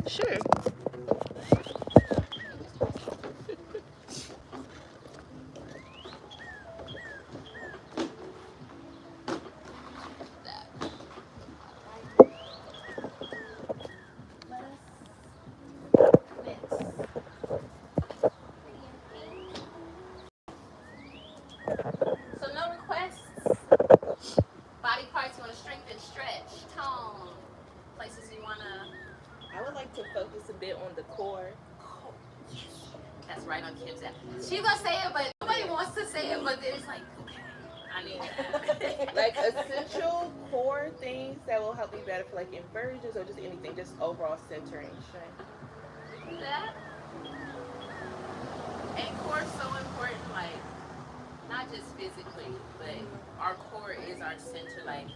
Sure. So no requests. Body parts you want to strengthen, stretch, tone. Places you want to. I would like to focus a bit on the core. Yes. That's right on Kim's app. She's gonna say it, but nobody wants to say it. But then it's like, okay, I need that. Like essential core things that will help me better for like inversions or just anything, just overall centering strength. Do that. And core is so important, like not just physically, but our core is our center, like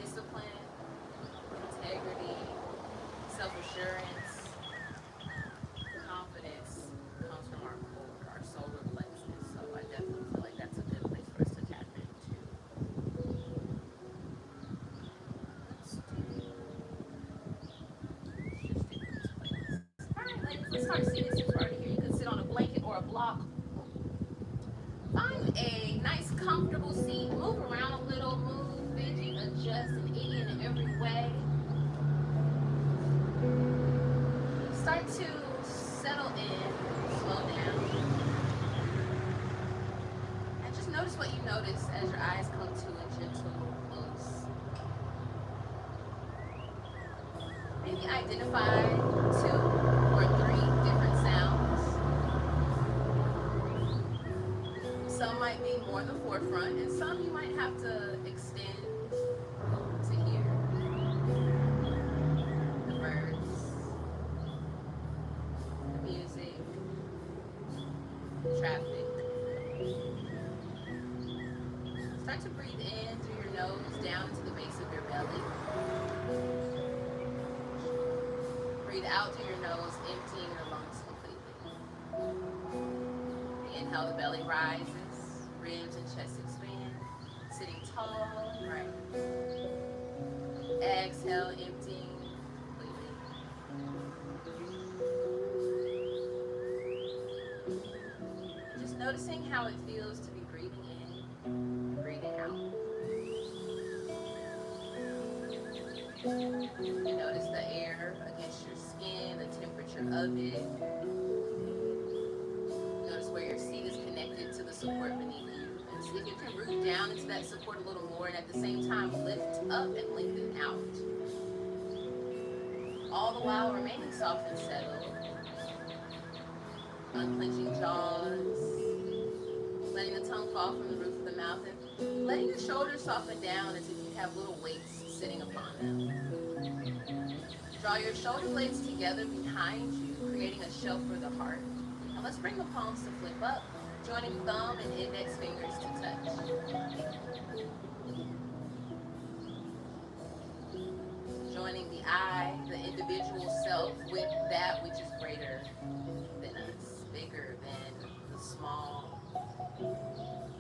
discipline, integrity, self-assurance, confidence comes from our core, our solar plexus. So I definitely feel like that's a good place for us to tap into. Let's just stick with this place. All right, ladies, let's start seating since we're already here. You can sit on a blanket or a block. Find a nice, comfortable seat. Move around a little, move, fidget, adjust in any and every way. Start to settle in, slow down, and just notice what you notice as your eyes come to a gentle close. Maybe identify 2 or 3 different sounds. Some might be more in the forefront, and some you might have to extend to hear. The birds, the music, traffic. Start to breathe in through your nose down into the base of your belly. Breathe out through your nose, emptying your lungs completely. Inhale, the belly rises, ribs and chest expand, sitting tall and right. Exhale, emptying completely. Just noticing how it feels to be breathing in, breathing out. You notice the air against your skin, the temperature of it. Notice where your seat is connected to the support beneath you. And see if you can root down into that support a little more and at the same time lift up and lengthen out. All the while remaining soft and settled. Unclenching jaws. Letting the tongue fall from the roof of the mouth and letting your shoulders soften down as if you have little weights sitting upon them. Draw your shoulder blades together behind you, creating a shelf for the heart. Now let's bring the palms to flip up, joining thumb and index fingers to touch. Joining the I, the individual self, with that which is greater than us, bigger than the small.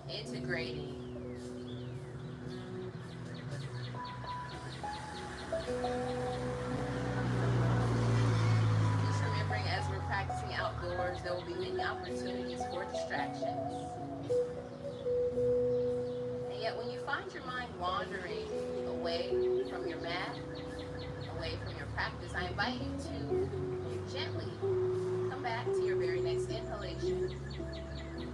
Integrating. Just remembering as we're practicing outdoors, there will be many opportunities for distractions. And yet when you find your mind wandering away from your mat, away from your practice, I invite you to gently come back to your very next inhalation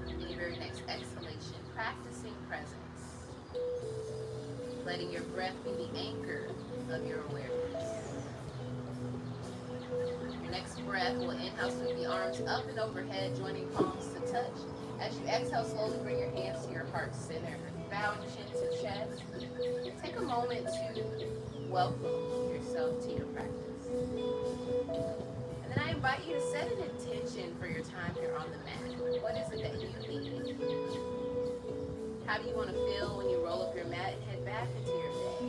and your very next exhalation, practicing presence. Letting your breath be the anchor of your awareness. Your next breath will inhale, sweep the arms up and overhead, joining palms to touch. As you exhale, slowly bring your hands to your heart center. Bowing chin to chest. Take a moment to welcome yourself to your practice. And then I invite you to set an intention for your time here on the mat. What is it that you need? How do you want to feel when you roll up your mat and head back into your day?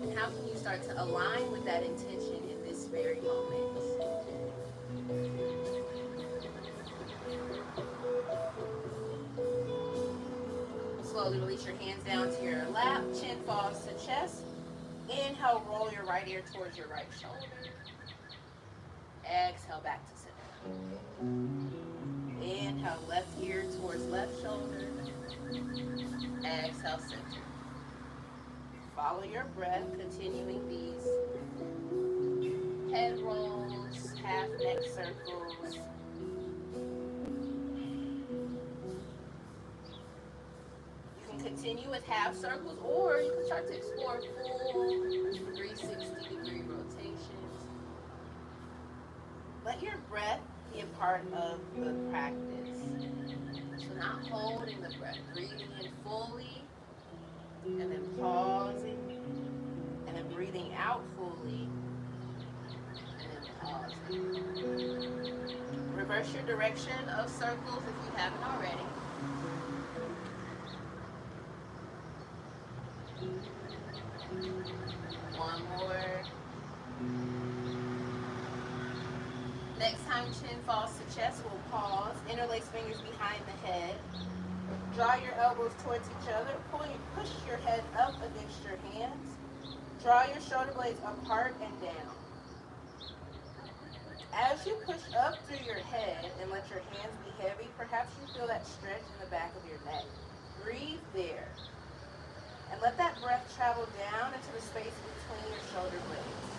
And how can you start to align with that intention in this very moment? Slowly release your hands down to your lap. Chin falls to chest. Inhale, roll your right ear towards your right shoulder. Exhale, back to center. Inhale, left ear towards left shoulder. Exhale, center. Follow your breath, continuing these head rolls, half neck circles. You can continue with half circles, or you can start to explore full 360-degree rotations. Let your breath be a part of the practice. So not holding the breath, breathing in fully, and then pausing, and then breathing out fully, and then pausing. Reverse your direction of circles if you haven't already. One more. Next time chin falls to chest, we'll pause. Interlace fingers behind the head. Draw your elbows towards each other. Push your head up against your hands. Draw your shoulder blades apart and down. As you push up through your head and let your hands be heavy, perhaps you feel that stretch in the back of your neck. Breathe there. And let that breath travel down into the space between your shoulder blades.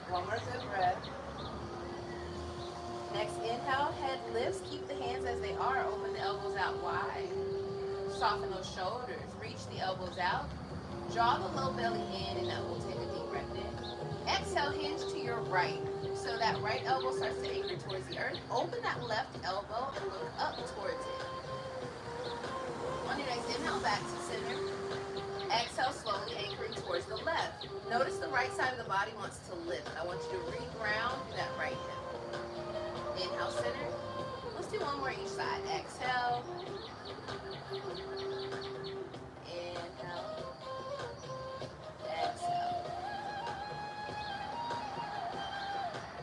One more good breath. Next inhale, head lifts. Keep the hands as they are. Open the elbows out wide. Soften those shoulders. Reach the elbows out. Draw the low belly in, and then we'll take a deep breath in. Exhale, hinge to your right. So that right elbow starts to anchor towards the earth. Open that left elbow and look up towards it. On your next inhale, back to center. Exhale, slowly anchoring towards the left. Notice the right side of the body wants to lift. I want you to re-ground that right hip. Inhale, center. Let's do one more each side. Exhale. Inhale. Exhale.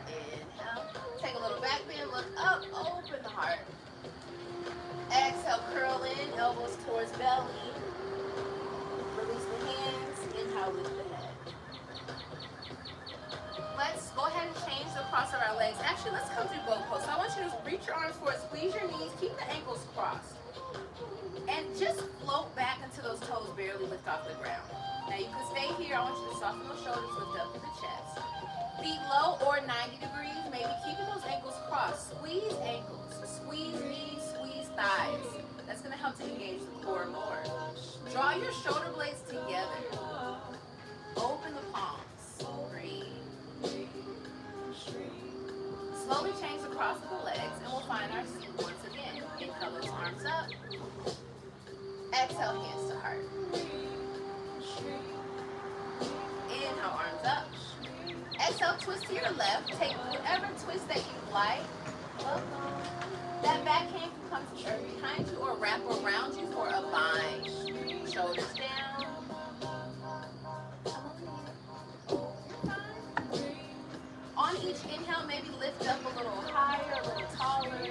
Inhale. Take a little back bend, look up, open the heart. Exhale, curl in, elbows towards belly. Release the hands, inhale, lift the head. Let's go ahead and change the cross of our legs. Actually, let's come through both pose. So I want you to reach your arms forward, squeeze your knees, keep the ankles crossed. And just float back until those toes barely lift off the ground. Now you can stay here. I want you to soften those shoulders, lift up to the chest. Feet low or 90 degrees, maybe keeping those ankles crossed. Squeeze ankles, squeeze knees, squeeze thighs. That's going to help to engage the core more. Draw your shoulder blades together. Open the palms. Breathe. Slowly change the cross of the legs, and we'll find our seat once again. Inhale, lift arms up. Exhale, hands to heart. Inhale, arms up. Exhale, twist to your left. Take whatever twist that you like. That back hand can come to the earth behind you or wrap around you for a bind. Shoulders down. On each inhale, maybe lift up a little higher, a little taller.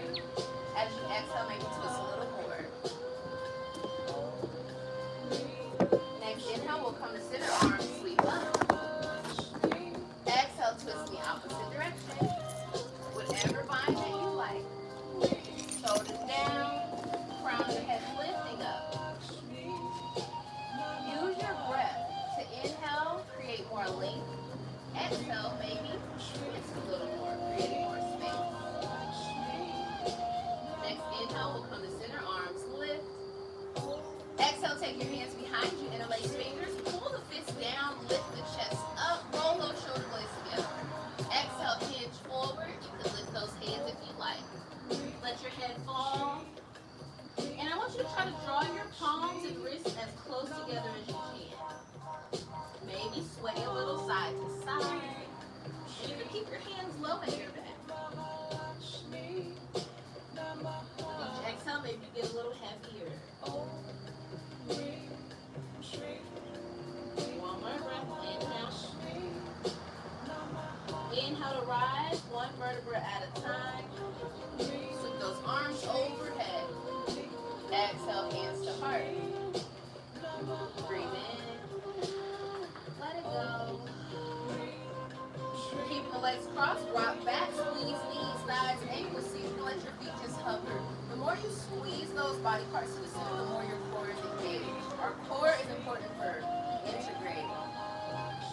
As you exhale, maybe twist a little more. Next inhale, we'll come to center, arms sweep up. Exhale, twist in the opposite direction. Whatever bind that you like. Shoulders down, crown of the head lifting up. Use your breath to inhale, create more length. Exhale, maybe twist a little more, creating more space. Next inhale, we'll come to center, arms lift. Exhale, take your hands behind you, interlace fingers, pull the fists down, lift the chest up, roll those shoulder blades together. Exhale, hinge forward. You can lift those hands if you like. Let your head fall. And I want you to try to draw your palms and wrists as close together as you can. Maybe sway a little side to side. And you can keep your hands low at your back. Each exhale, maybe get a little heavier. One more breath. Inhale. Inhale to rise, one vertebra at a time. Sweep those arms overhead. drops, rock back, squeeze knees, thighs, ankles. See if you can let your feet just hover. The more you squeeze those body parts to the center, the more your core is engaged. Our core is important for integrating.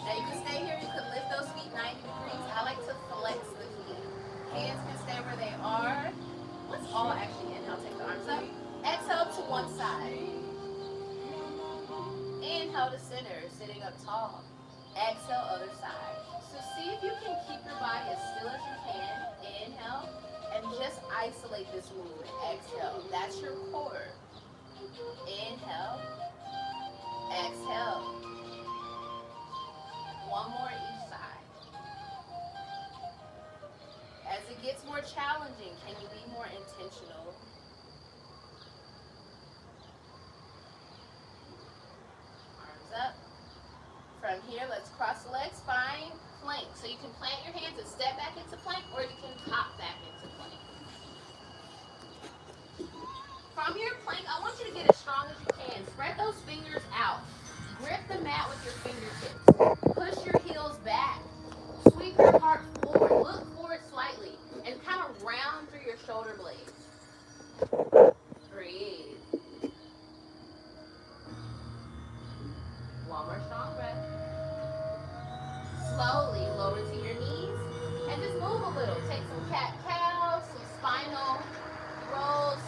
Now you can stay here, you can lift those feet 90 degrees. I like to flex the feet. Hands can stay where they are. Let's all actually inhale, take the arms up. Exhale to one side. Inhale to center, sitting up tall. Exhale, other side. So see if you can keep your body as still as you can. Inhale, and just isolate this movement. Exhale, that's your core. Inhale, exhale. One more each side. As it gets more challenging, can you be more intentional? Arms up. From here, let's cross the legs, find plank. So you can plant your hands and step back into plank, or you can hop back into plank. From your plank, I want you to get as strong as you can. Spread those fingers out. Grip the mat with your fingertips. Push your heels back. Sweep your heart forward. Look forward slightly. And kind of round through your shoulder blades. Breathe. One more strong breath. Slowly lower to your knees. And just move a little. Take some cat-cow, some spinal rolls.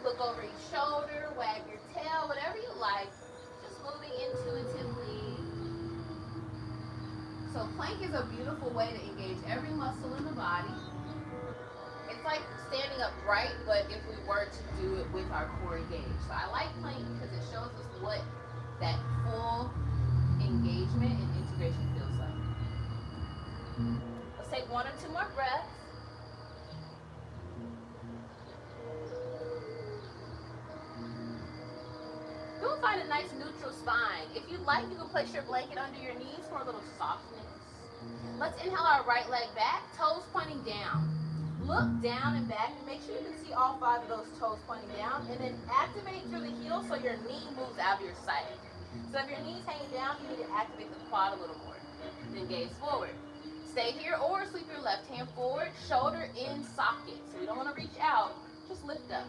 Look over each shoulder. Wag your tail. Whatever you like. Moving intuitively. So plank is a beautiful way to engage every muscle in the body. It's like standing upright, but if we were to do it with our core engaged. So I like plank because it shows us what that full engagement and integration feels like. Let's take one or two more breaths. You'll find a nice neutral spine. If you like, you can place your blanket under your knees for a little softness. Let's inhale our right leg back, toes pointing down. Look down and back and make sure you can see all 5 of those toes pointing down, and then activate through the heel so your knee moves out of your sight. So if your knee's hanging down, you need to activate the quad a little more. Then gaze forward. Stay here or sweep your left hand forward, shoulder in socket. So we don't want to reach out, just lift up.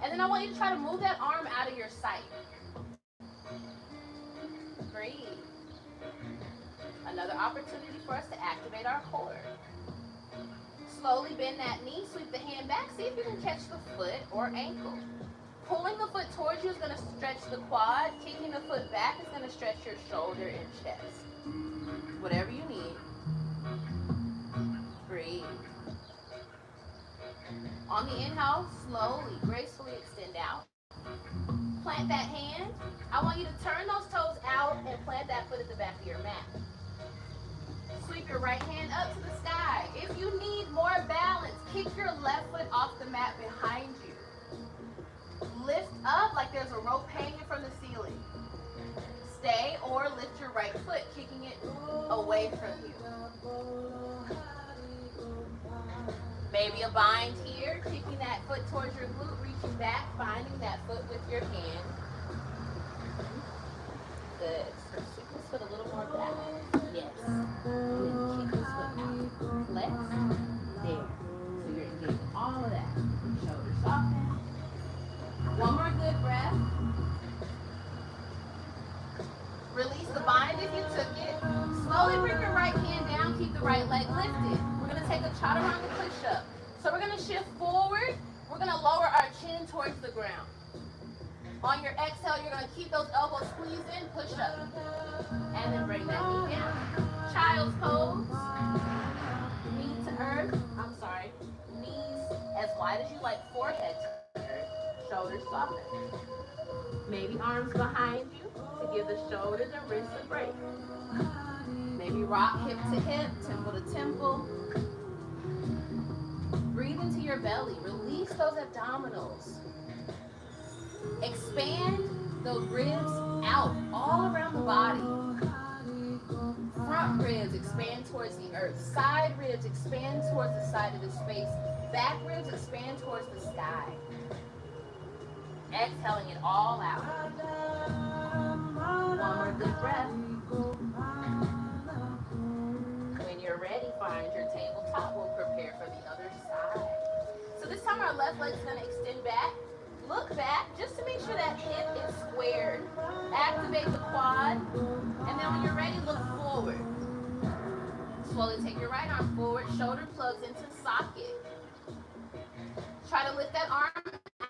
And then I want you to try to move that arm out of your sight. Breathe. Another opportunity for us to activate our core. Slowly bend that knee, sweep the hand back, see if you can catch the foot or ankle. Pulling the foot towards you is going to stretch the quad. Kicking the foot back is going to stretch your shoulder and chest. Whatever you need. Breathe. On the inhale, slowly, gracefully extend out. Plant that hand. I want you to turn those toes out and plant that foot at the back of your mat. Sweep your right hand up to the sky. If you need more balance, kick your left foot off the mat behind you. Lift up like there's a rope hanging from the ceiling. Stay or lift your right foot, kicking it away from you. Maybe a bind here, kicking that foot towards your glute, reaching back, finding that foot with your hand. Good. So kick this foot a little more back. Yes. And then kick this foot out. Flex. There. So you're engaging all of that. Shoulders soften. One more good breath. Release the bind if you took it. Slowly bring your right hand down, keep the right leg lifted. We're going to take a chaturanga push-up. So we're going to shift forward. We're going to lower our chin towards the ground. On your exhale, you're going to keep those elbows squeezed in, push up. And then bring that knee down. Child's pose. Knee to earth. Knees as wide as you like, forehead to earth. Shoulders soften. Maybe arms behind you to give the shoulders and wrists a break. Maybe rock hip to hip, temple to temple. Breathe into your belly. Release those abdominals. Expand those ribs out all around the body. Front ribs expand towards the earth. Side ribs expand towards the side of the space. Back ribs expand towards the sky. Exhaling it all out. One more good breath. When you're ready, find your tabletop. We'll prepare for the other side. So this time our left leg is going to extend back. Look back just to make sure that hip is squared. Activate the quad. And then when you're ready, look forward. Slowly take your right arm forward. Shoulder plugs into socket. Try to lift that arm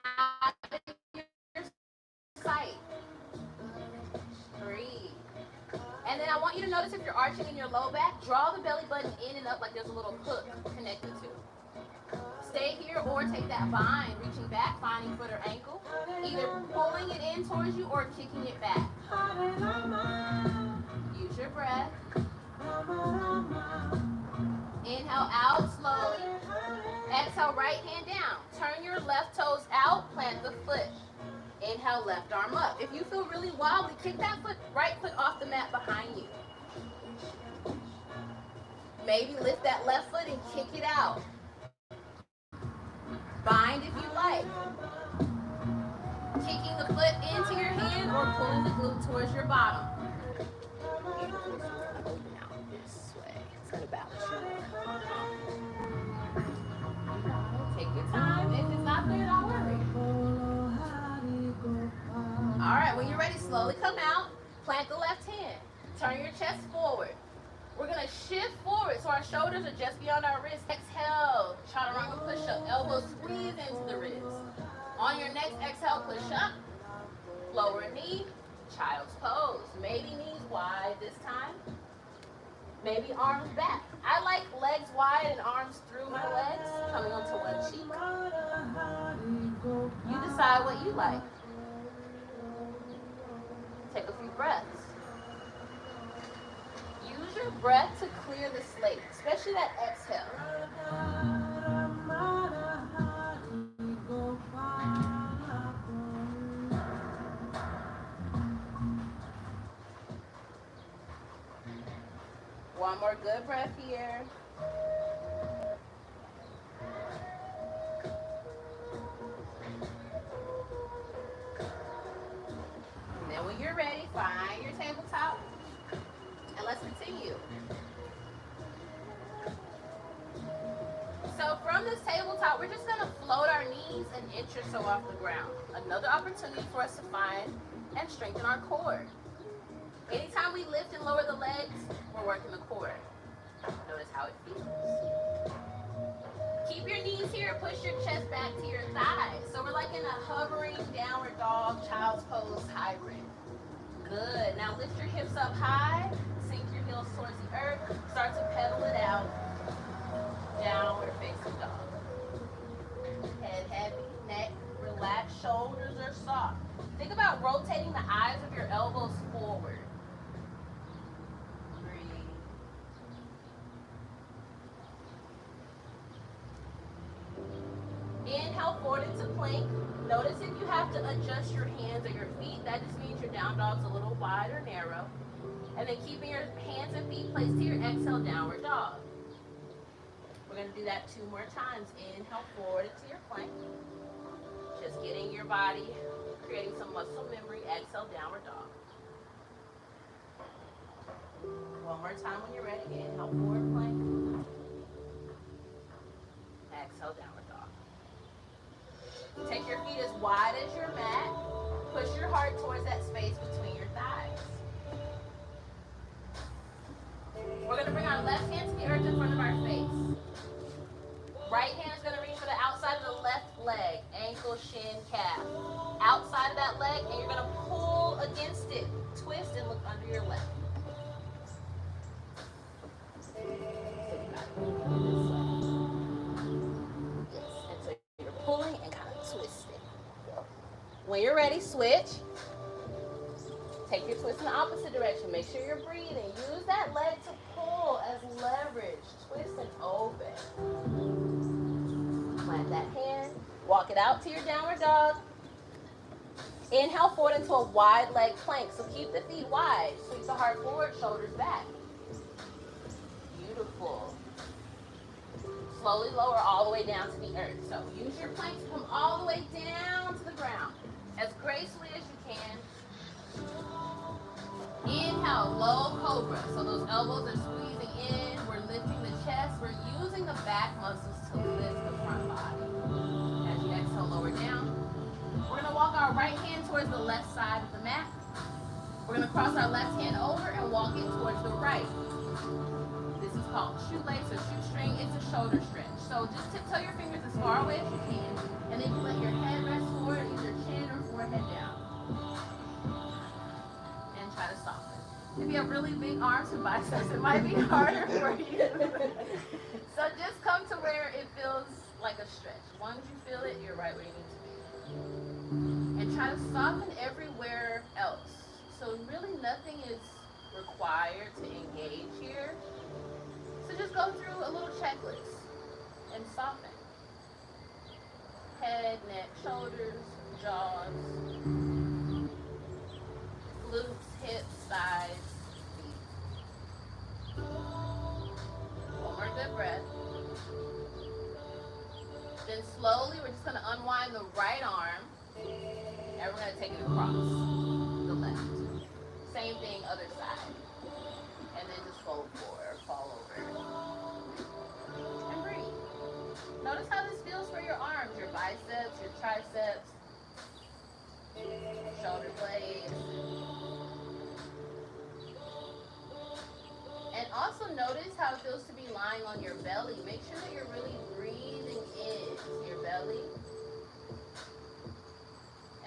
out of your sight. Breathe. And then I want you to notice if you're arching in your low back, draw the belly button in and up like there's a little hook connected to it. Stay here or take that bind, reaching back, finding foot or ankle, either pulling it in towards you or kicking it back. Use your breath. Inhale out slowly. Exhale, right hand down. Turn your left toes out, plant the foot. Inhale, left arm up. If you feel really wobbly, kick that right foot off the mat behind you. Maybe lift that left foot and kick it out. Bind if you like. Kicking the foot into your hand or pulling the glute towards your bottom. Open out this way. It's going to balance you. Take your time. If it's not there, don't worry. All right, when you're ready, slowly come out. Plant the left hand. Turn your chest forward. We're going to shift forward so our shoulders are just beyond our wrists. Exhale, chaturanga push-up. Elbows squeeze into the ribs. On your next exhale, push up. Lower knee, child's pose. Maybe knees wide this time. Maybe arms back. I like legs wide and arms through my legs, coming onto one cheek. You decide what you like. Take a few breaths. Use your breath to clear the slate, especially that exhale. One more good breath here. And then when you're ready, find your tabletop. And let's continue. So from this tabletop, we're just going to float our knees an inch or so off the ground. Another opportunity for us to find and strengthen our core. Anytime we lift and lower the legs, we're working the core. Notice how it feels. Keep your knees here, push your chest back to your thighs. So we're like in a hovering downward dog, child's pose hybrid. Good. Now lift your hips up high, sink your heels towards the earth, start to pedal it out. Downward facing dog. Head heavy, neck relaxed, shoulders are soft. Think about rotating the eyes of your elbows forward. Breathe. Inhale forward into plank. Notice if you have to adjust your hands or your feet, that just means your down dog's a little wide or narrow. And then keeping your hands and feet placed here, exhale, downward dog. We're going to do that 2 more times. Inhale forward into your plank. Just getting your body, creating some muscle memory. Exhale, downward dog. One more time when you're ready. Inhale, forward plank. Exhale, downward dog. Take your feet as wide as your mat. Push your heart towards that space between your thighs. We're going to bring our left hand to the earth in front of our face. Right hand is going to reach for the outside of the left leg, ankle, shin, calf. Outside of that leg, and you're going to pull against it. Twist and look under your left. So you got to move this way. Yes, and so you're pulling and kind of twisting. When you're ready, switch. Take your twist in the opposite direction. Make sure you're breathing. Use that leg to pull as leverage. Twist and open. Plant that hand. Walk it out to your downward dog. Inhale forward into a wide leg plank. So keep the feet wide. Sweep the heart forward, shoulders back. Beautiful. Slowly lower all the way down to the earth. So use your plank to come all the way down to the ground. As gracefully as you can. Inhale, low cobra. So those elbows are squeezing in. We're lifting chest. We're using the back muscles to lift the front body. As you exhale, lower down. We're going to walk our right hand towards the left side of the mat. We're going to cross our left hand over and walk it towards the right. This is called shoelace or shoestring. It's a shoulder stretch. So just tiptoe your fingers as far away as you can, and then you let your head rest forward, either chin or forehead down. And try to soften. If you have really big arms and biceps, it might be harder for you. So just come to where it feels like a stretch. As long as you feel it, you're right where you need to be. And try to soften everywhere else. So really nothing is required to engage here. So just go through a little checklist and soften. Head, neck, shoulders, jaws, glutes, hips, thighs, feet. One more good breath. Then slowly we're just going to unwind the right arm and we're going to take it across the left. Same thing, other side. And then just fold forward, fall over. And breathe. Notice how this feels for your arms, your biceps, your triceps, shoulder blades. And also notice how it feels to be lying on your belly. Make sure that you're really breathing in your belly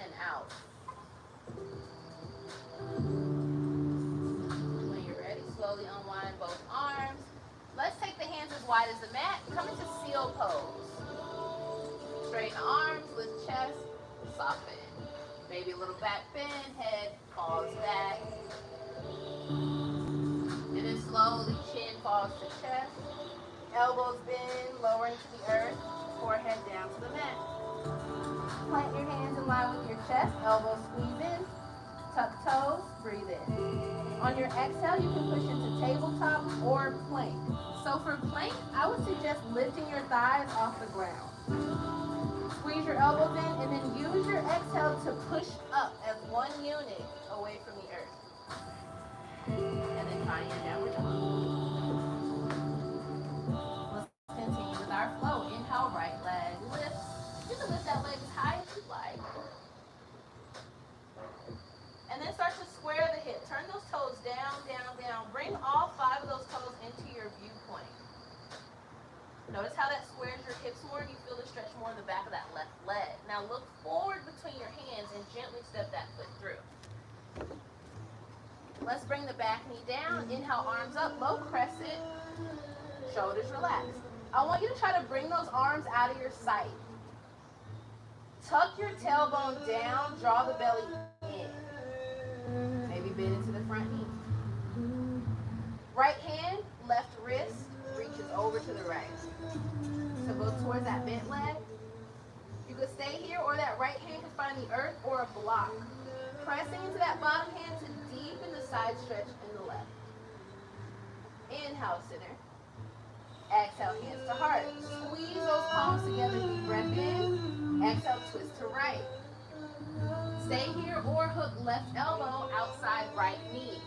and out. When you're ready, slowly unwind both arms. Let's take the hands as wide as the mat. Come into seal pose. Straighten the arms, lift chest, soften. Maybe a little back bend, head falls back. And then slowly chin falls to chest. Elbows bend, lowering to the earth, forehead down to the mat. Plant your hands in line with your chest, elbows squeeze in, tuck toes, breathe in. On your exhale, you can push into tabletop or plank. So for plank, I would suggest lifting your thighs off the ground. Squeeze your elbows in and then use your exhale to push up as one unit away from the earth. And then find your downward dog. Let's continue with our flow. Inhale, right leg lifts. You can lift that leg as high as you like. And then start to square the hip. Turn those toes down, down, down. Bring all 5 of those toes into your viewpoint. Notice how that squares your hips more. You feel the stretch more in the back of that left leg. Now look forward between your hands and gently step that foot through. Let's bring the back knee down. Inhale, arms up, low crescent. Shoulders relaxed. I want you to try to bring those arms out of your sight. Tuck your tailbone down, draw the belly in. Maybe bend into the front knee. Right hand, left wrist reaches over to the right. So go towards that bent leg. You could stay here or that right hand can find the earth or a block. Pressing into that bottom hand to deepen the side stretch in the left. Inhale, center. Exhale, hands to heart. Squeeze those palms together, deep breath in. Exhale, twist to right. Stay here or hook left elbow outside right knee.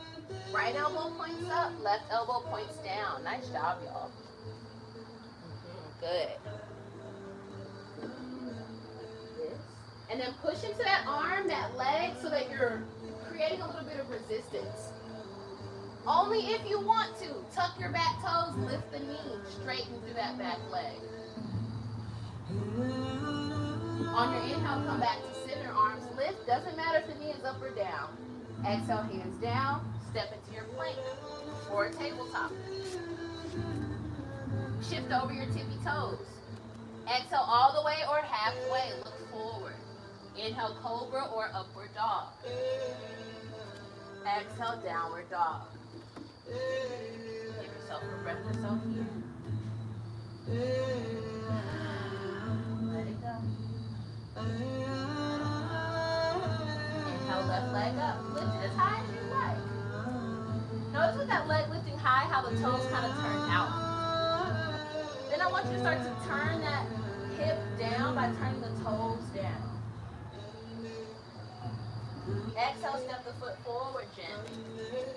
Right elbow points up, left elbow points down. Nice job, y'all. Good. And then push into that arm, that leg, so that you're creating a little bit of resistance. Only if you want to. Tuck your back toes, lift the knee, straighten through that back leg. On your inhale, come back to center, arms lift. Doesn't matter if the knee is up or down. Exhale, hands down, step into your plank or a tabletop. Shift over your tippy toes. Exhale all the way or halfway, look forward. Inhale, Cobra or upward dog. Exhale, downward dog. Give yourself a breath or so here. Let it go. Inhale, left leg up. Lift it as high as you like. Notice with that leg lifting high how the toes kind of turn out. Then I want you to start to turn that hip down by turning the toes down. Exhale, step the foot forward gently.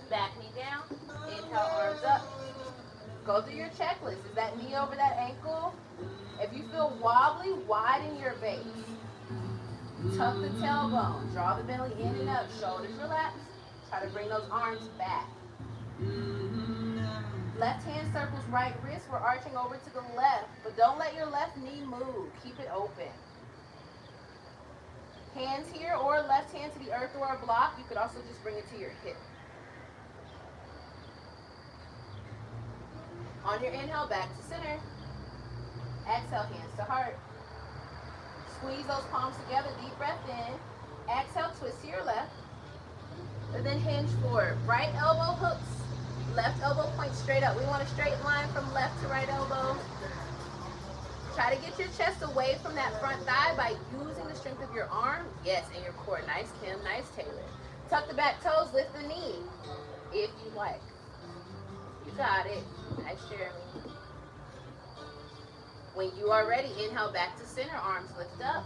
Back knee down. Inhale, arms up. Go through your checklist. Is that knee over that ankle? If you feel wobbly, widen your base. Tuck the tailbone. Draw the belly in and up. Shoulders relaxed. Try to bring those arms back. Left hand circles right wrist. We're arching over to the left, but don't let your left knee move. Keep it open. Hands here or left hand to the earth or a block. You could also just bring it to your hip. On your inhale, back to center. Exhale, hands to heart. Squeeze those palms together, deep breath in. Exhale, twist to your left. And then hinge forward. Right elbow hooks, left elbow points straight up. We want a straight line from left to right elbow. Try to get your chest away from that front thigh by using the strength of your arm. Yes, and your core. Nice, Kim. Nice, Taylor. Tuck the back toes, lift the knee, if you like. You got it. Nice, Jeremy. When you are ready, inhale back to center, arms lift up.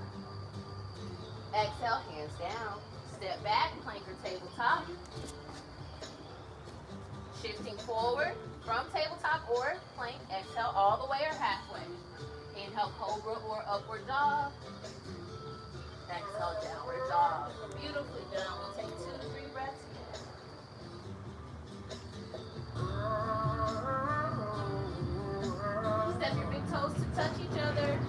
Exhale, hands down. Step back, plank or tabletop. Shifting forward from tabletop or plank. Exhale all the way or halfway. Inhale, Cobra or upward dog. Exhale, downward dog. Beautifully done. We'll take 2 to 3 breaths here. Step your big toes to touch each other.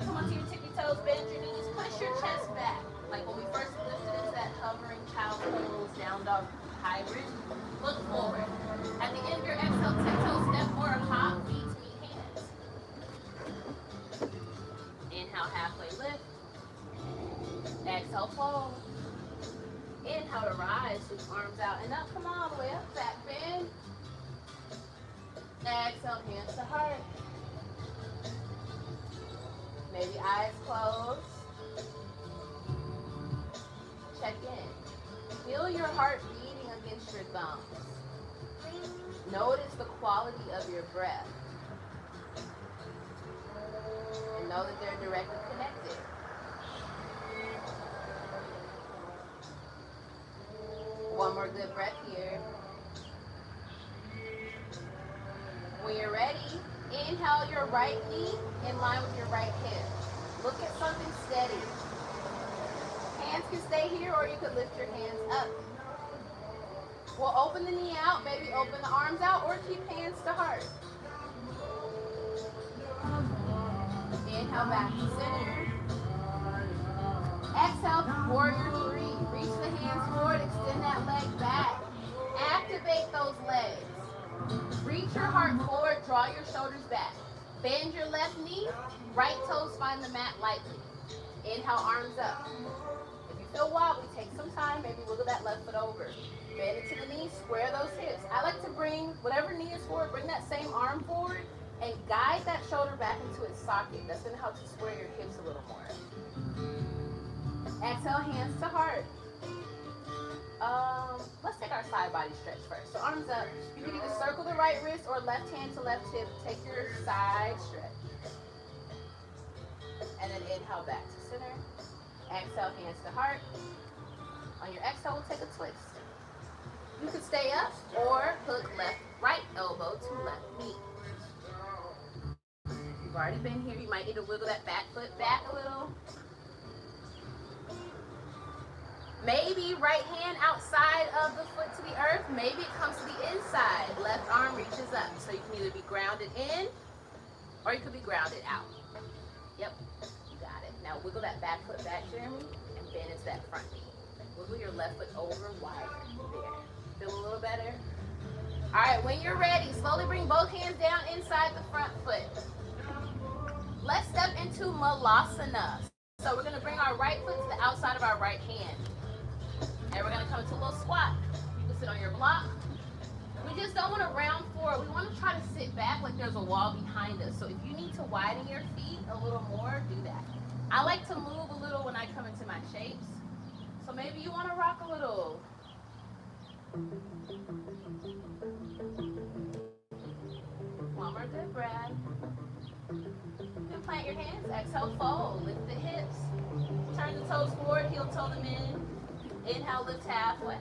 Come onto your tippy toes, bend your knees, push your chest back. Like when we first lifted into that hovering child pose, down dog hybrid. Look forward. At the end of your exhale, 10-toe step or hop, feet meet hands. Inhale, halfway lift. Exhale, fold. Inhale to rise, sweep arms out and up. Come all the way up, back bend. Exhale, hands to heart. Maybe eyes closed. Check in. Feel your heart beating against your thumbs. Notice the quality of your breath. And know that they're directly connected. One more good breath here. When you're ready, inhale your right knee in line with your right hip. Look at something steady. Hands can stay here or you could lift your hands up. We'll open the knee out, maybe open the arms out or keep hands to heart. Inhale back to center. Exhale, warrior 3. Reach the hands forward, extend that leg back. Activate those legs. Reach your heart forward, draw your shoulders back. Bend your left knee, right toes find the mat lightly. Inhale, arms up. If you feel wobbly, take some time, maybe wiggle that left foot over. Bend it to the knee, square those hips. I like to bring whatever knee is forward, bring that same arm forward and guide that shoulder back into its socket. That's going to help to square your hips a little more. Exhale, hands to heart. Let's take our side body stretch first. So arms up. You can either circle the right wrist or left hand to left hip. Take your side stretch. And then inhale back to center. Exhale, hands to heart. On your exhale, we'll take a twist. You could stay up or hook right elbow to left knee. You've already been here. You might need to wiggle that back foot back a little. Maybe right hand outside of the foot to the earth. Maybe it comes to the inside. Left arm reaches up. So you can either be grounded in or you could be grounded out. Yep, you got it. Now wiggle that back foot back, Jeremy, and bend into that front knee. Wiggle your left foot over wider. There. Feel a little better? All right, when you're ready, slowly bring both hands down inside the front foot. Let's step into Malasana. So we're going to bring our right foot to the outside of our right hand. And we're going to come into a little squat. You can sit on your block. We just don't want to round forward. We want to try to sit back like there's a wall behind us. So if you need to widen your feet a little more, do that. I like to move a little when I come into my shapes. So maybe you want to rock a little. One more good breath. And plant your hands. Exhale, fold. Lift the hips. Turn the toes forward. Heel toe them in. Inhale, lift halfway.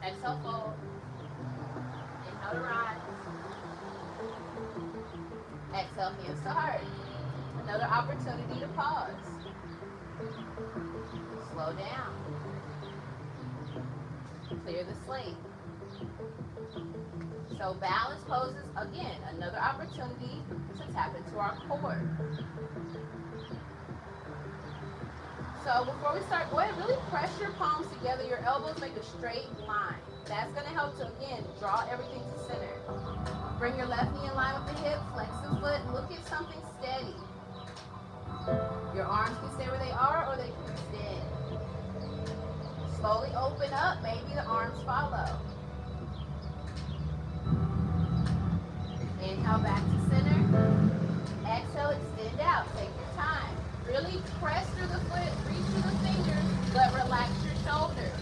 Exhale, fold. Inhale to rise. Exhale, hands to heart. Another opportunity to pause. Slow down. Clear the slate. So balance poses, again, another opportunity to tap into our core. So before we start, go ahead, really press your palms together. Your elbows make a straight line. That's going to help to, again, draw everything to center. Bring your left knee in line with the hip, flex the foot, look at something steady. Your arms can stay where they are or they can extend. Slowly open up, maybe the arms follow. Inhale back to center. Exhale, extend out, take your time. Really press through the foot, reach through the fingers, but relax your shoulders.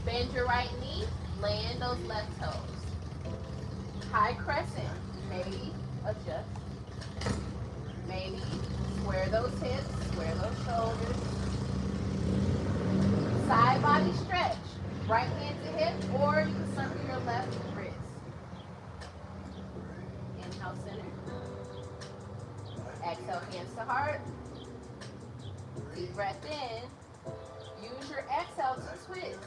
Bend your right knee, land those left toes. High crescent, maybe adjust. Maybe square those hips, square those shoulders. Side body stretch, right hand to hip, or you can circle your left wrist. Inhale, center. Exhale, hands to heart. Deep breath in. Use your exhale to twist.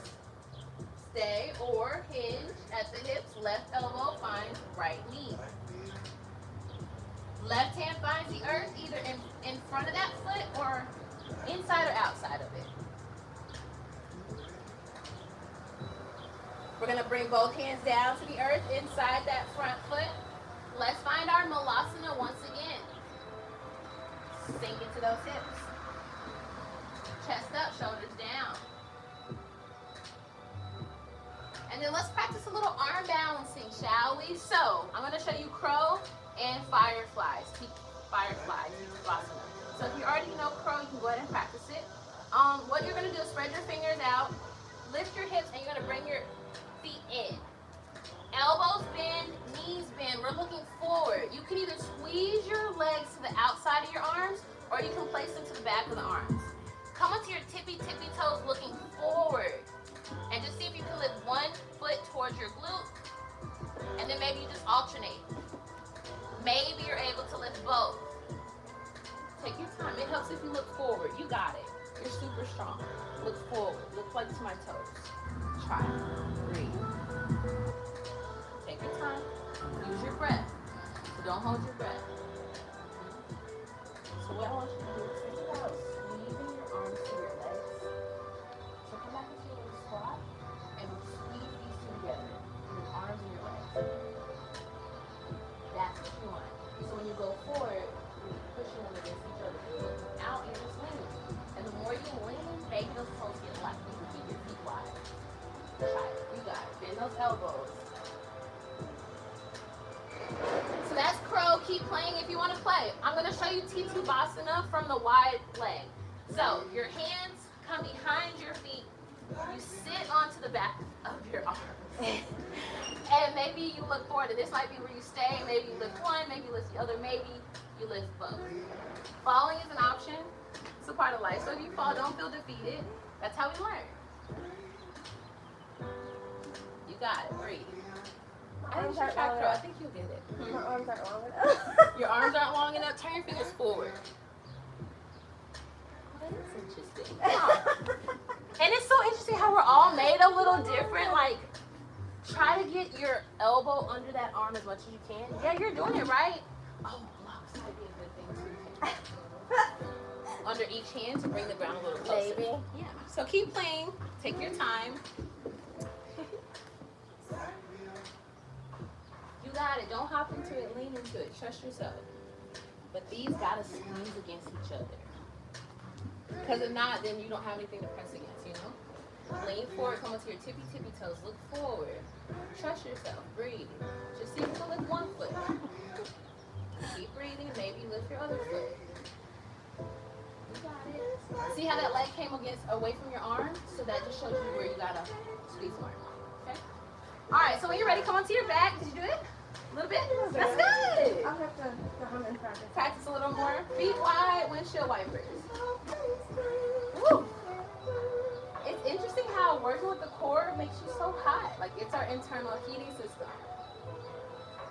Stay or hinge at the hips. Left elbow finds right knee. Left hand finds the earth either in front of that foot or inside or outside of it. We're going to bring both hands down to the earth inside that front foot. Let's find our Malasana once again. Sink into those hips. Chest up, shoulders down. And then let's practice a little arm balancing, shall we? So, I'm going to show you crow and fireflies. Fireflies, Savasana. So if you already know crow, you can go ahead and practice it. What you're going to do is spread your fingers out, lift your hips, and you're going to bring your feet in. Elbows bend, knees bend. We're looking forward. You can either squeeze your legs to the outside of your arms, or you can place them to the back of the arms. Come onto your tippy toes looking forward. And just see if you can lift one foot towards your glute. And then maybe you just alternate. Maybe you're able to lift both. Take your time. It helps if you look forward. You got it. You're super strong. Look forward. Look like to my toes. Try. Breathe. Take your time. Use your breath. So don't hold your breath. So what I want you to do is think about squeezing your arms to your legs. So come back into your squat and squeeze these two together. Your arms and your legs. That's what you want. So when you go forward, you're pushing them against each other. You're looking out and you're leaning. And the more you lean, maybe those toes get locked. You can keep your feet wide. Try it. You got it. Bend those elbows. So that's crow. Keep playing if you want to play. I'm going to show you T2-basana from the wide leg. So your hands come behind your feet. You sit onto the back of your arms. And maybe you look forward. And this might be where you stay. Maybe you lift one. Maybe you lift the other. Maybe you lift both. Falling is an option. It's a part of life. So if you fall, don't feel defeated. That's how we learn. You got it. Breathe. I think you'll get it. My arms aren't long enough. Your arms aren't long enough. Turn your fingers forward. Well, that's interesting. And it's so interesting how we're all made a little different. Like, try to get your elbow under that arm as much as you can. Yeah, you're doing it right. Oh, blocks might be a good thing too. Under each hand to bring the ground a little closer. Maybe. Yeah. So keep playing. Take your time. You got it. Don't hop into it. Lean into it. Trust yourself. But these gotta squeeze against each other. Because if not, then you don't have anything to press against, you know? Lean forward. Come onto your tippy toes. Look forward. Trust yourself. Breathe. Just see if you can lift one foot. Keep breathing. Maybe lift your other foot. You got it. See how that leg came away from your arm? So that just shows you where you gotta squeeze more. Okay? Alright, so when you're ready, come onto your back. Did you do it? A little bit? That's good. I'll have to come and practice. Practice a little more. Feet wide, windshield wipers. Woo. It's interesting how working with the core makes you so hot. Like, it's our internal heating system.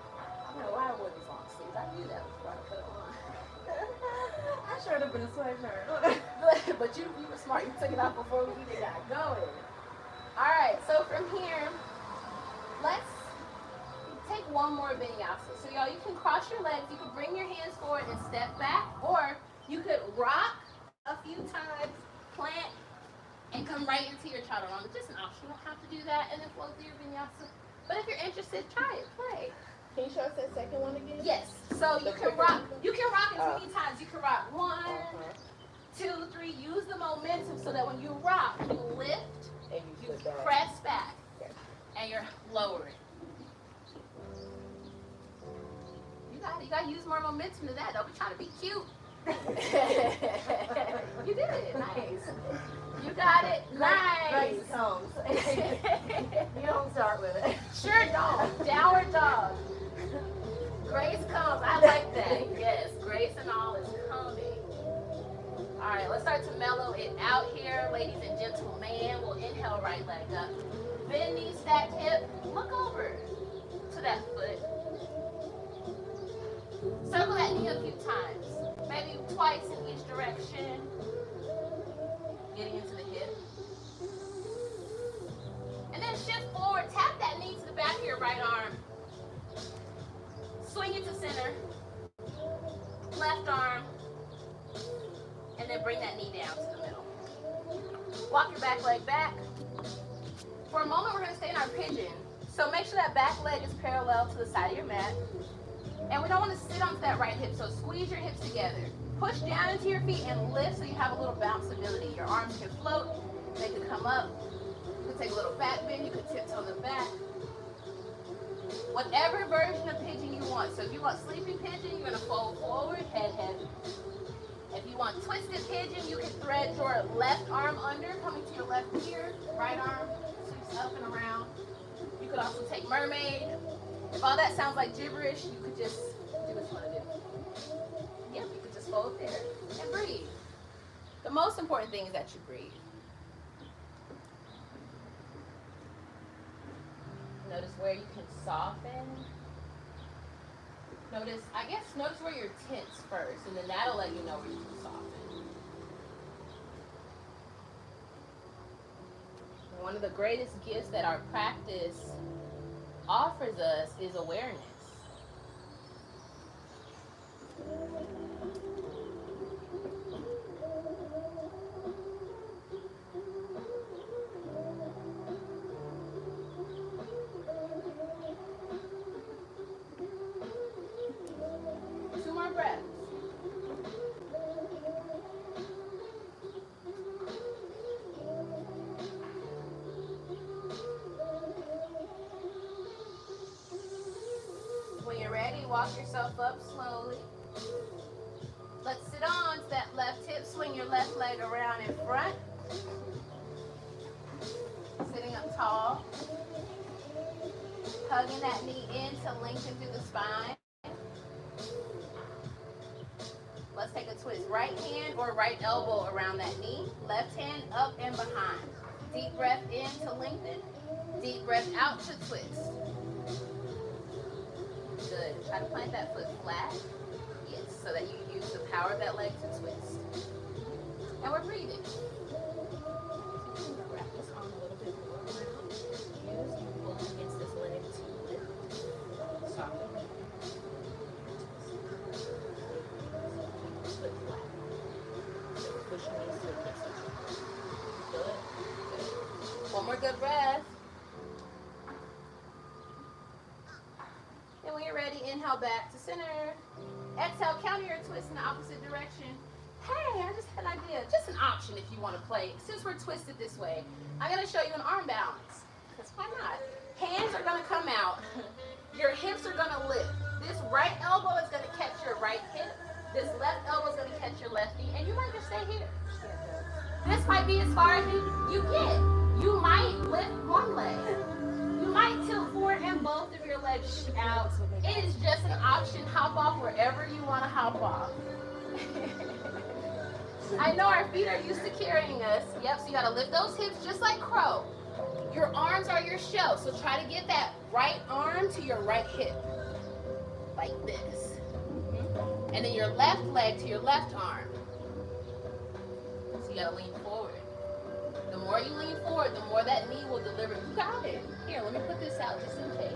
I don't know why I wore these on. sleeves. I knew that before I put it on. I should have been a sweatshirt. But you were smart. You took it off before we even got going. All right, so from here, let's take one more vinyasa. So y'all, you can cross your legs. You can bring your hands forward and step back, or you could rock a few times, plant, and come right into your chaturanga. It's just an option. You don't have to do that and then flow through your vinyasa. But if you're interested, try it. Play. Can you show us that second one again? Yes. So you can rock. You can rock as many times. You can rock 1, 2, 3. Use the momentum so that when you rock, you lift, And you flip back. press back, Okay. and you're lowering. You got to use more momentum to that. Don't be trying to be cute. You did it. Nice. You got it. Nice. Grace comes. You don't start with it. Sure don't. Downward dog. Grace comes. I like that. Yes, grace and all is coming. All right, let's start to mellow it out here, ladies and gentlemen. We'll inhale, right leg up. Bend knee, stack hip. Look over to that foot. Circle that knee a few times. Maybe twice in each direction. Getting into the hip. And then shift forward. Tap that knee to the back of your right arm. Swing it to center. Left arm. And then bring that knee down to the middle. Walk your back leg back. For a moment, we're going to stay in our pigeon. So make sure that back leg is parallel to the side of your mat. And we don't want to sit onto that right hip, so squeeze your hips together. Push down into your feet and lift so you have a little bounceability. Your arms can float, they can come up. You can take a little back bend, you can tiptoe them back. Whatever version of pigeon you want. So if you want sleeping pigeon, you're going to fold forward, head heavy. If you want twisted pigeon, you can thread your left arm under, coming to your left ear, right arm sweeps up and around. You could also take mermaid. If all that sounds like gibberish, you could just do what you want to do. Yep, you could just fold there and breathe. The most important thing is that you breathe. Notice where you can soften. Notice where you're tense first, and then that'll let you know where you can soften. One of the greatest gifts that our practice offers us is awareness. Two more breaths. When you're ready, walk yourself up slowly. Let's sit on to that left hip. Swing your left leg around in front. Sitting up tall. Hugging that knee in to lengthen through the spine. Let's take a twist. Right hand or right elbow around that knee. Left hand up and behind. Deep breath in to lengthen. Deep breath out to twist. Good. Try to plant that foot flat. Yes, so that you use the power of that leg to twist. And we're breathing. Wrap this arm a little bit more around. Use your pull against this leg to lift. Soften. Foot flat. So we're pushing these to against each other. Good. Good. One more good breath. And when you're ready, inhale back to center. Exhale, counter your twist in the opposite direction. Hey, I just had an idea. Just an option if you want to play. Since we're twisted this way, I'm going to show you an arm balance. Because why not? Hands are going to come out. Your hips are going to lift. This right elbow is going to catch your right hip. This left elbow is going to catch your left knee. And you might just stay here. This might be as far as you get. You might lift one leg. You might tilt forward and both of your legs out. It is just an option. Hop off wherever you want to hop off. I know our feet are used to carrying us. Yep, so you got to lift those hips just like crow. Your arms are your shell, so try to get that right arm to your right hip. Like this. And then your left leg to your left arm. So you gotta lean forward. The more you lean forward, the more that knee will deliver. You got it. Here, let me put this out just in case.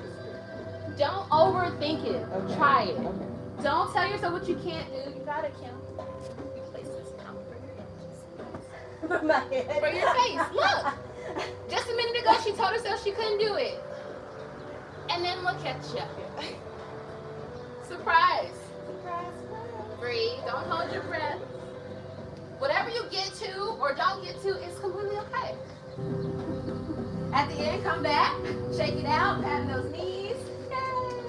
Don't overthink it. Okay. Try it. Okay. Don't tell yourself what you can't do. You got it, Kim. You place this down for your My head. For your face. Look. Just a minute ago, she told herself she couldn't do it. And then look at you. Surprise. Breathe. Don't hold your breath. Whatever you get to or don't get to is completely okay. At the end, come back, shake it out, pat those knees. Yay.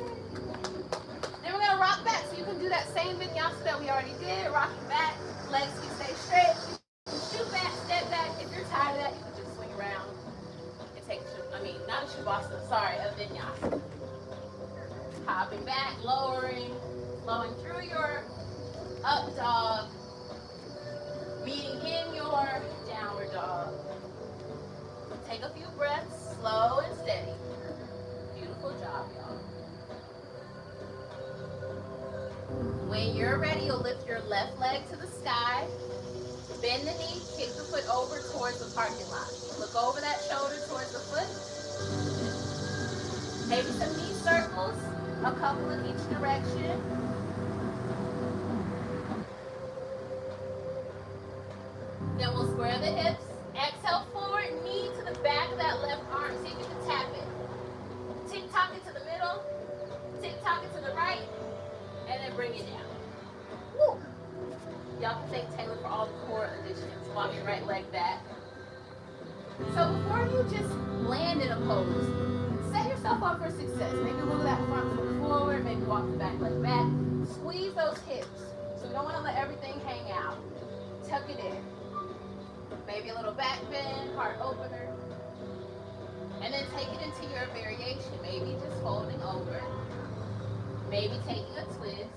Then we're gonna rock back, so you can do that same vinyasa that we already did. Rocking back, legs can stay straight. Shoot back, step back. If you're tired of that, you can just swing around and take not a shavasana, sorry, a vinyasa. Hopping back, lowering, flowing through your up dog, meeting in your downward dog. Take a few breaths, slow and steady. Beautiful job, y'all. When you're ready, you'll lift your left leg to the sky, bend the knee, kick the foot over towards the parking lot. Look over that shoulder towards the foot. Maybe some knee circles, a couple in each direction. Then we'll square the hips. Exhale forward, knee to the back of that left arm. See if you can tap it. Tick-tock it to the middle. Tick-tock it to the right. And then bring it down. Woo. Y'all can thank Taylor for all the core additions. Walk your right leg back. So before you just land in a pose, set yourself up for success. Maybe move that front foot forward. Maybe walk the back leg back. Squeeze those hips. So we don't want to let everything hang out. Tuck it in. Maybe a little back bend, heart opener. And then take it into your variation. Maybe just folding over. Maybe taking a twist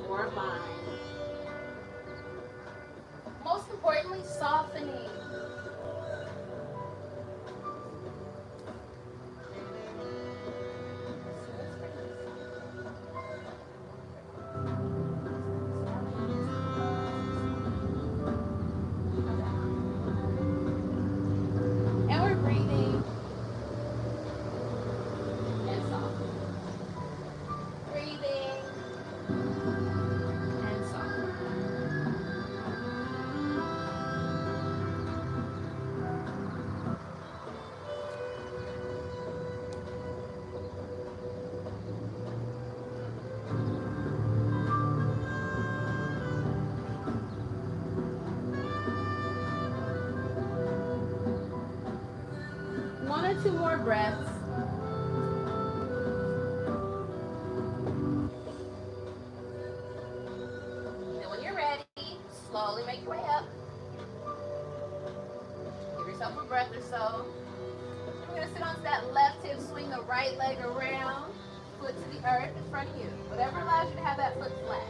or a bind. Most importantly, softening. Two more breaths. Then when you're ready, slowly make your way up. Give yourself a breath or so. We're going to sit on that left hip, swing the right leg around, foot to the earth in front of you. Whatever allows you to have that foot flat.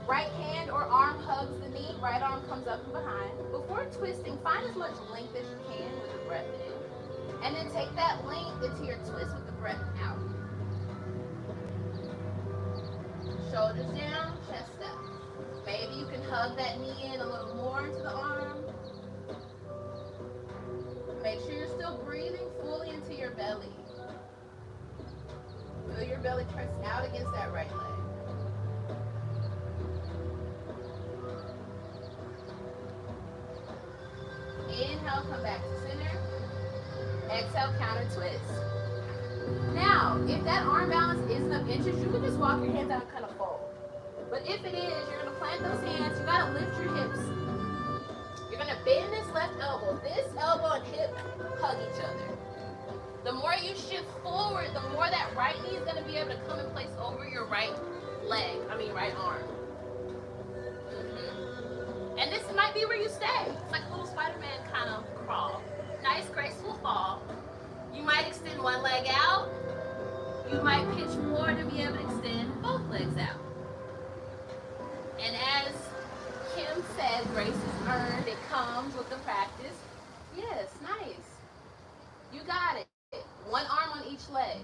Right hand or arm hugs the knee, right arm comes up and behind. Before twisting, find as much length as you can with the breath in. And then take that length into your twist with the breath out. Shoulders down, chest up. Maybe you can hug that knee in a little more into the arm. Make sure you're still breathing fully into your belly. Feel your belly press out against that right leg. Inhale, come back to center. Exhale, counter twist. Now, if that arm balance isn't of interest, you can just walk your hands out and kind of fold. But if it is, you're going to plant those hands. You got to lift your hips. You're going to bend this left elbow. This elbow and hip hug each other. The more you shift forward, the more that right knee is going to be able to come in place over your right arm. And this might be where you stay. It's like a little Spider-Man kind of crawl. Nice, graceful fall. You might extend one leg out. You might pitch forward to be able to extend both legs out. And as Kim said, grace is earned. It comes with the practice. Yes, nice. You got it. One arm on each leg.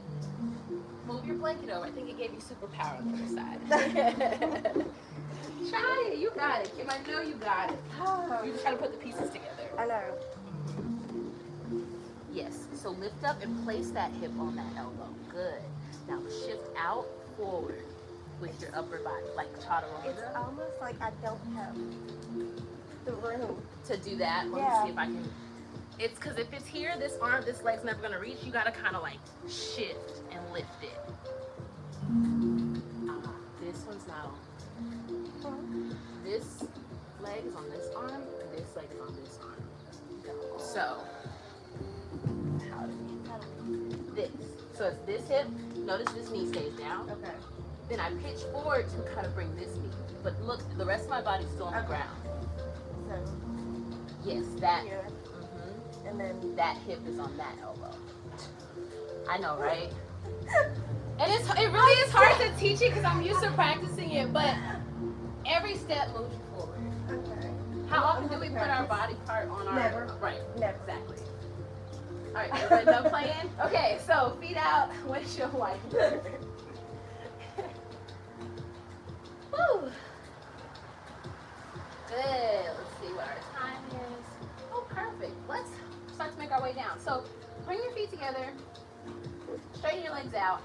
Move your blanket over. I think it gave you superpower on the other side. Try it. You got it, Kim. I know you got it. You just gotta put the pieces together. I know. Yes. So lift up and place that hip on that elbow. Good. Now shift out forward with your upper body, like chaturanga. It's almost like I don't have the room To do that, let me see if I can. It's because if it's here, this leg's never gonna reach. You gotta kind of like shift and lift it. This one's not on. This leg is on this arm, and this leg is on this arm. So, how do we this? So it's this hip. Notice this knee stays down. Okay. Then I pitch forward to kind of bring this knee. But look, the rest of my body's still on the ground. So Yes, that. here, and then That hip is on that elbow. I know, right? And it really is hard to teach it because I'm used to practicing it, but every step moves you forward. okay. How often do we put our body part on our... Never. Right, Never. exactly. All right, everybody done playing? Okay, so feet out, windshield wiper. Woo. Good, let's see what our time is. Oh, perfect. Let's start to make our way down. So bring your feet together, straighten your legs out,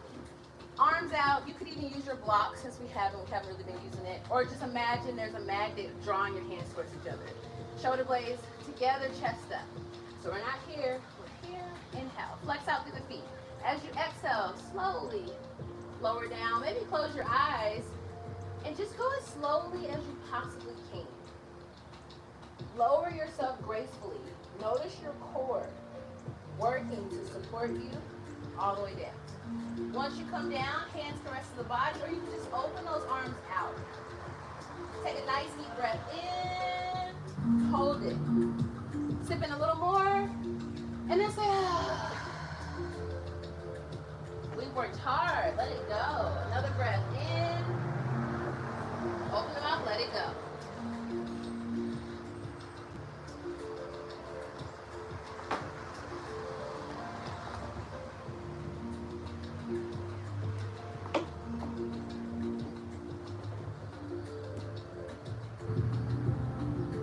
arms out. You could even use your block since we haven't really been using it. Or just imagine there's a magnet drawing your hands towards each other. Shoulder blades together, chest up. So we're not here, we're here. Inhale, flex out through the feet. As you exhale, slowly lower down. Maybe close your eyes and just go as slowly as you possibly can. Lower yourself gracefully. Notice your core working to support you all the way down. Once you come down, hands to the rest of the body, or you can just open those arms out. Take a nice deep breath in, hold it. Sip in a little more, and then say, ah. We've worked hard, let it go. Another breath in, open the mouth, let it go.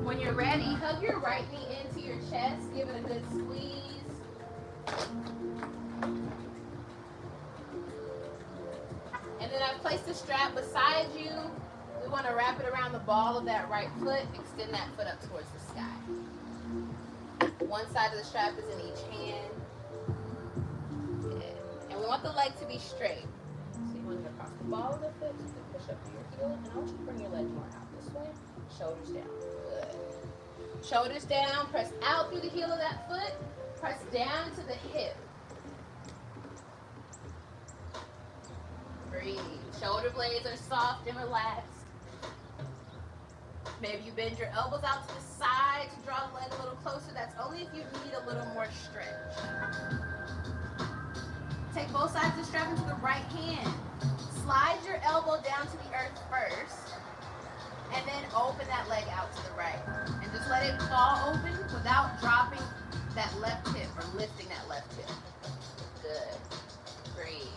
When you're ready, hug your right knee into your chest, give it a good squeeze. And then I've placed the strap beside you. We want to wrap it around the ball of that right foot, extend that foot up towards the sky. One side of the strap is in each hand. Good. And we want the leg to be straight. So you want to cross the ball of the foot, so you can push up to your heel, and I want you to bring your leg more out this way. Shoulders down. Good. Shoulders down, press out through the heel of that foot, press down into the hip. Breathe. Shoulder blades are soft and relaxed. Maybe you bend your elbows out to the side to draw the leg a little closer. That's only if you need a little more stretch. Take both sides of the strap into the right hand. Slide your elbow down to the earth first. And then open that leg out to the right. And just let it fall open without dropping that left hip or lifting that left hip. Good. Breathe.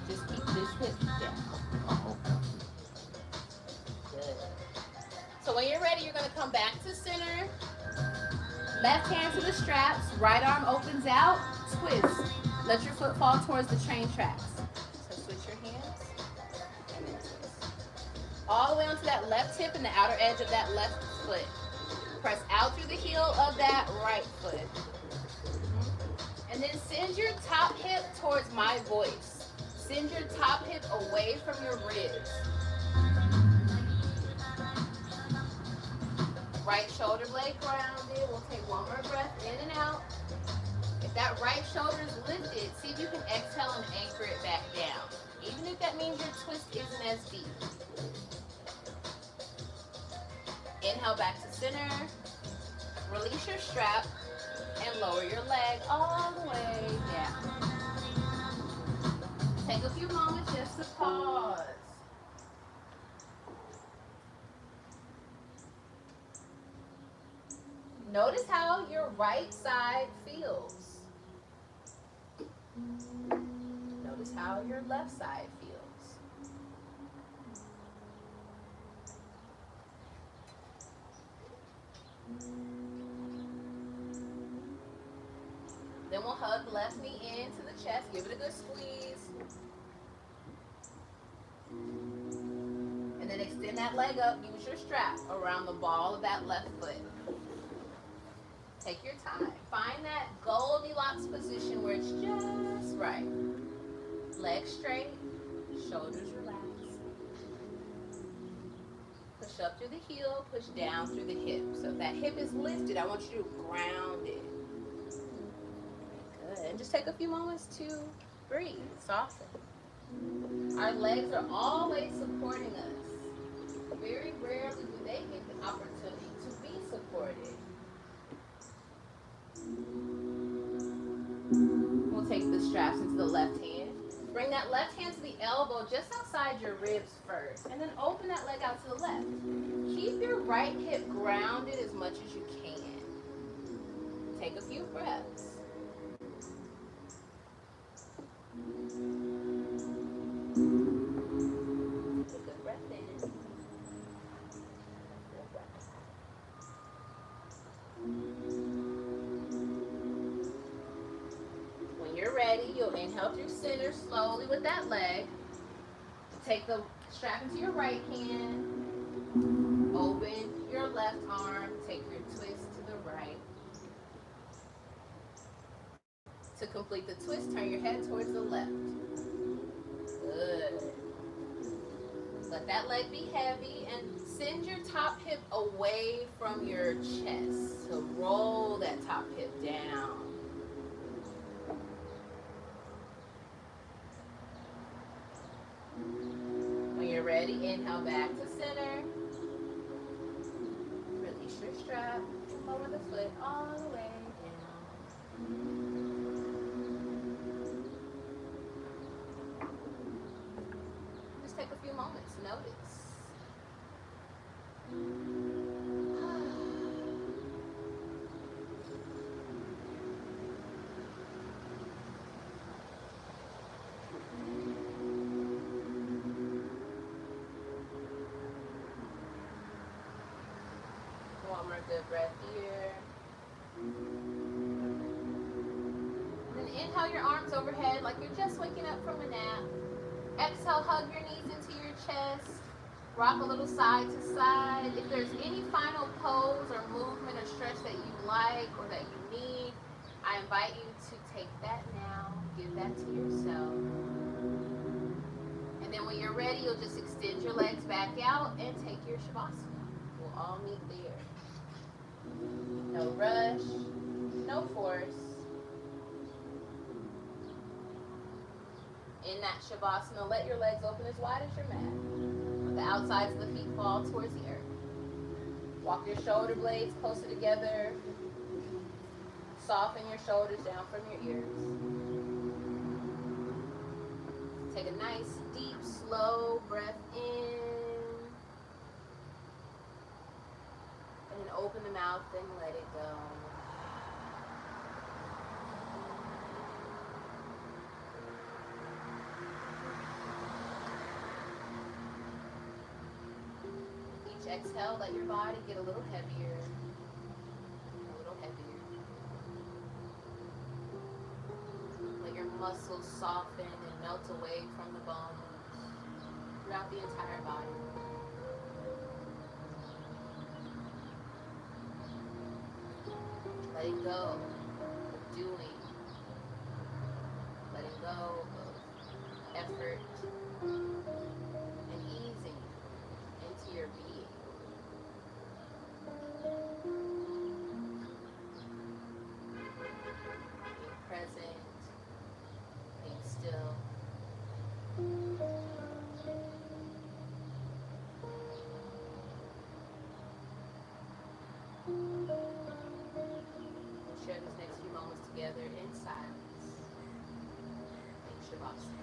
Just keep this hip down. Good. So when you're ready, you're going to come back to center. Left hand to the straps. Right arm opens out. Twist. Let your foot fall towards the train tracks. So switch your hands. And then twist. All the way onto that left hip and the outer edge of that left foot. Press out through the heel of that right foot. And then send your top hip towards my voice. Send your top hip away from your ribs. Right shoulder blade grounded. We'll take one more breath in and out. If that right shoulder is lifted, see if you can exhale and anchor it back down. Even if that means your twist isn't as deep. Inhale back to center. Release your strap. And lower your leg all the way down. Take a few moments just to pause. Notice how your right side feels. Notice how your left side feels. Then we'll hug the left knee into the chest. Give it a good squeeze. And then extend that leg up. Use your strap around the ball of that left foot. Take your time. Find that Goldilocks position where it's just right. Legs straight, shoulders relaxed. Push up through the heel, push down through the hip. So if that hip is lifted, I want you to ground it. Good. And just take a few moments to breathe, soften. Our legs are always supporting us. Very rarely do they get the opportunity to be supported. We'll take the straps into the left hand. Bring that left hand to the elbow just outside your ribs first. And then open that leg out to the left. Keep your right hip grounded as much as you can. Take a few breaths. Take a good breath in. Good breath out. When you're ready, you'll inhale through center slowly with that leg. Take the strap into your right hand. Open your left arm. Take your twist to the right. To complete the twist, turn your head towards the left. Good. Let that leg be heavy and send your top hip away from your chest. So roll that top hip down. When you're ready, inhale back to center. Release your strap and lower the foot all the way down. Just take a few moments, notice. One more good breath here. Then inhale your arms overhead like you're just waking up from a nap. Exhale, hug your knees into your chest. Rock a little side to side. If there's any final pose or movement or stretch that you like or that you need, I invite you to take that now. Give that to yourself. And then when you're ready, you'll just extend your legs back out and take your Savasana. We'll all meet there. No rush, no force. In that Savasana, let your legs open as wide as your mat. Let the outsides of the feet fall towards the earth. Walk your shoulder blades closer together. Soften your shoulders down from your ears. Take a nice, deep, slow breath in. And then open the mouth and let it go. Each exhale, let your body get a little heavier. A little heavier. Let your muscles soften and melt away from the bones throughout the entire body. Letting go of doing. Letting go of effort and easing into your being. Being present, being still. Share this next Shavasana.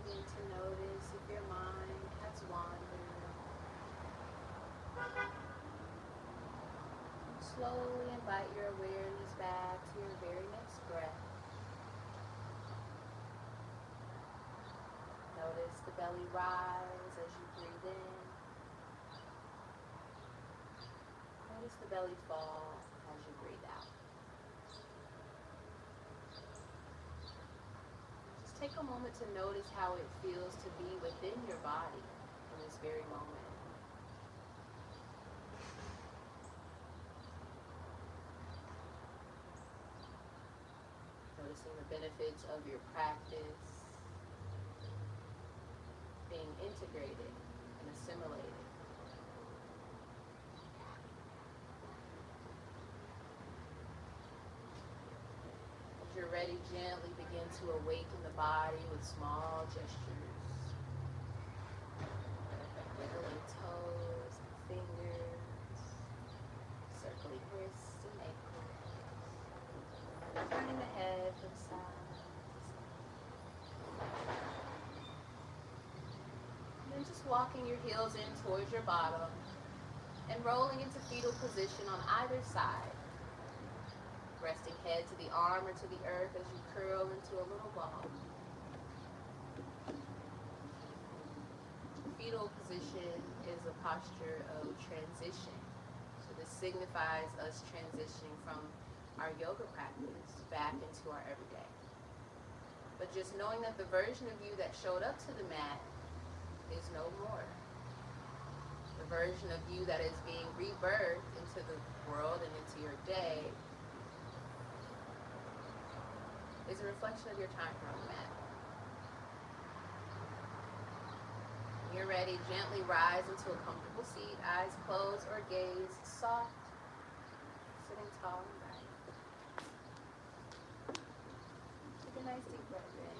Begin to notice if your mind has wandered. Slowly invite your awareness back to your very next breath. Notice the belly rise as you breathe in. Notice the belly fall as you breathe out. Just take a moment to notice how it feels to be within your body in this very moment. Noticing the benefits of your practice being integrated and assimilated. As you're ready, gently begin to awaken the body with small gestures. Wiggling toes and fingers, circling wrists and ankles. Turning the head from side to side. And then just walking your heels in towards your bottom and rolling into fetal position on either side. Resting head to the arm or to the earth as you curl into a little ball. Fetal position is a posture of transition. So this signifies us transitioning from our yoga practice back into our everyday. But just knowing that the version of you that showed up to the mat is no more. The version of you that is being rebirthed into the world and into your day is a reflection of your time here on the mat. When you're ready, gently rise into a comfortable seat, eyes closed or gaze soft, sitting tall and bright. Take a nice deep breath in.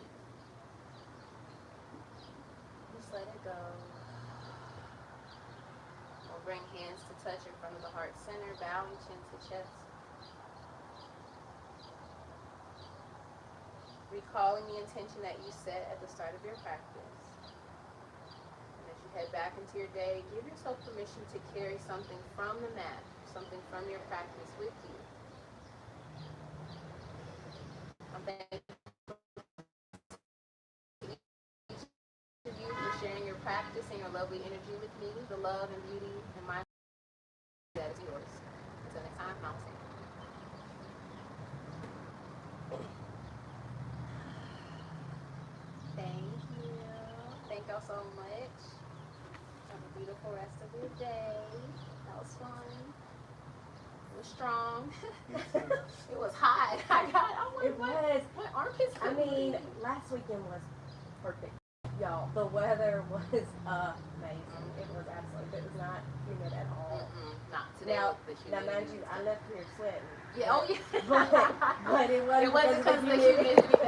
let it go. We'll bring hands to touch in front of the heart center, bowing chin to chest. Recalling the intention that you set at the start of your practice. And as you head back into your day, give yourself permission to carry something from the mat, something from your practice with you. I'm thankful to you for sharing your practice and your lovely energy with me, the love and beauty and my that is yours. Until next time, namaste. Thank you. Thank y'all so much. Have a beautiful rest of your day. That was fun. It was strong. It was hot. I'm like, It was. my armpits. I mean, last weekend was perfect. Y'all, the weather was amazing. It was absolutely, it was not humid at all. Not today. Now, the now humidity. mind you, I left here sweating. Yeah, oh yeah. But it wasn't It wasn't because because of the humidity.